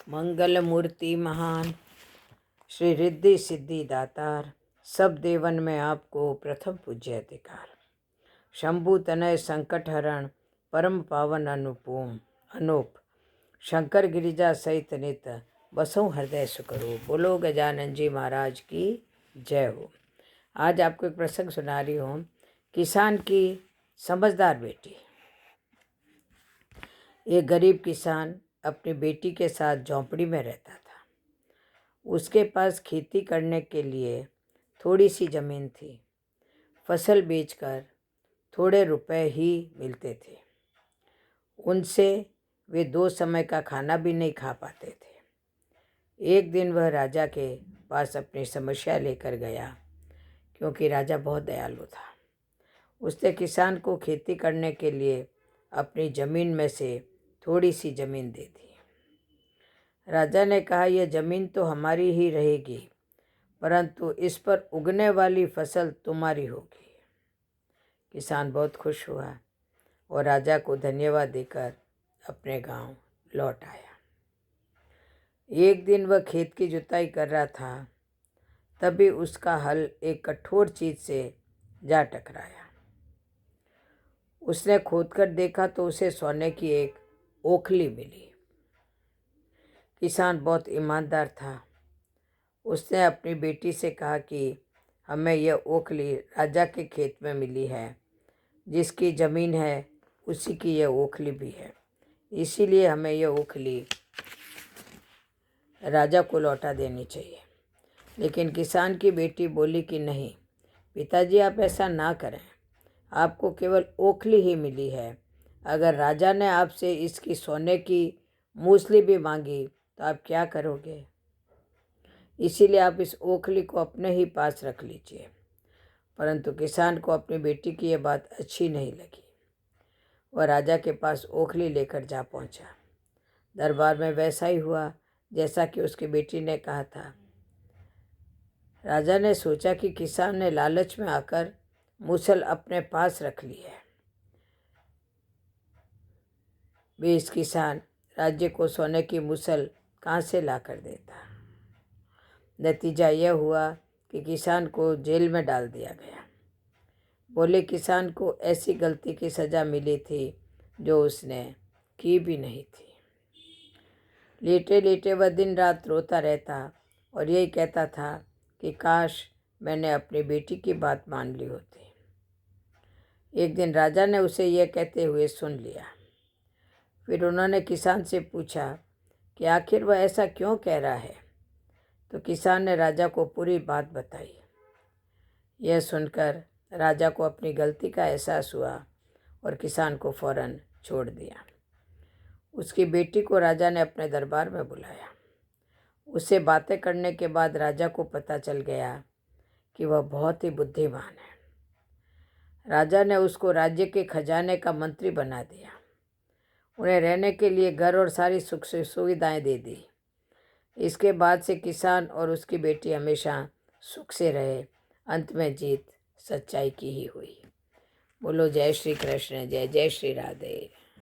मंगल मूर्ति महान श्री रिद्धि सिद्धि दातार, सब देवन में आपको प्रथम पूज्य अधिकार। शंभु तनय संकट हरण, परम पावन अनुपम अनूप, शंकर गिरिजा सहित नित बसों हृदय सुखरूप। बोलो गजानन जी महाराज की जय हो। आज आपको एक प्रसंग सुना रही हूँ। किसान की समझदार बेटी। एक गरीब किसान अपनी बेटी के साथ झोंपड़ी में रहता था। उसके पास खेती करने के लिए थोड़ी सी ज़मीन थी। फसल बेचकर थोड़े रुपए ही मिलते थे। उनसे वे 2 समय का खाना भी नहीं खा पाते थे। एक दिन वह राजा के पास अपनी समस्या लेकर गया, क्योंकि राजा बहुत दयालु था। उसने किसान को खेती करने के लिए अपनी ज़मीन में से थोड़ी सी ज़मीन दे दी। राजा ने कहा, यह ज़मीन तो हमारी ही रहेगी, परंतु इस पर उगने वाली फसल तुम्हारी होगी। किसान बहुत खुश हुआ और राजा को धन्यवाद देकर अपने गांव लौट आया। एक दिन वह खेत की जुताई कर रहा था, तभी उसका हल एक कठोर चीज से जा टकराया। उसने खोदकर देखा तो उसे सोने की एक ओखली मिली। किसान बहुत ईमानदार था। उसने अपनी बेटी से कहा कि हमें यह ओखली राजा के खेत में मिली है। जिसकी ज़मीन है उसी की यह ओखली भी है, इसीलिए हमें यह ओखली राजा को लौटा देनी चाहिए। लेकिन किसान की बेटी बोली कि नहीं पिताजी, आप ऐसा ना करें। आपको केवल ओखली ही मिली है। अगर राजा ने आपसे इसकी सोने की मूसली भी मांगी तो आप क्या करोगे? इसीलिए आप इस ओखली को अपने ही पास रख लीजिए। परंतु किसान को अपनी बेटी की यह बात अच्छी नहीं लगी। वह राजा के पास ओखली लेकर जा पहुंचा। दरबार में वैसा ही हुआ जैसा कि उसकी बेटी ने कहा था। राजा ने सोचा कि किसान ने लालच में आकर मूसल अपने पास रख ली है। बेस किसान राज्य को सोने की मूसल कहाँ से ला कर देता। नतीजा यह हुआ कि किसान को जेल में डाल दिया गया। बोले किसान को ऐसी गलती की सज़ा मिली थी जो उसने की भी नहीं थी। लेटे लेटे वह दिन रात रोता रहता और यही कहता था कि काश मैंने अपनी बेटी की बात मान ली होती। एक दिन राजा ने उसे यह कहते हुए सुन लिया। फिर उन्होंने किसान से पूछा कि आखिर वह ऐसा क्यों कह रहा है। तो किसान ने राजा को पूरी बात बताई। यह सुनकर राजा को अपनी गलती का एहसास हुआ और किसान को फौरन छोड़ दिया। उसकी बेटी को राजा ने अपने दरबार में बुलाया। उससे बातें करने के बाद राजा को पता चल गया कि वह बहुत ही बुद्धिमान है। राजा ने उसको राज्य के खजाने का मंत्री बना दिया। उन्हें रहने के लिए घर और सारी सुख सुविधाएं दे दी। इसके बाद से किसान और उसकी बेटी हमेशा सुख से रहे। अंत में जीत सच्चाई की ही हुई। बोलो जय श्री कृष्ण, जय जय श्री राधे।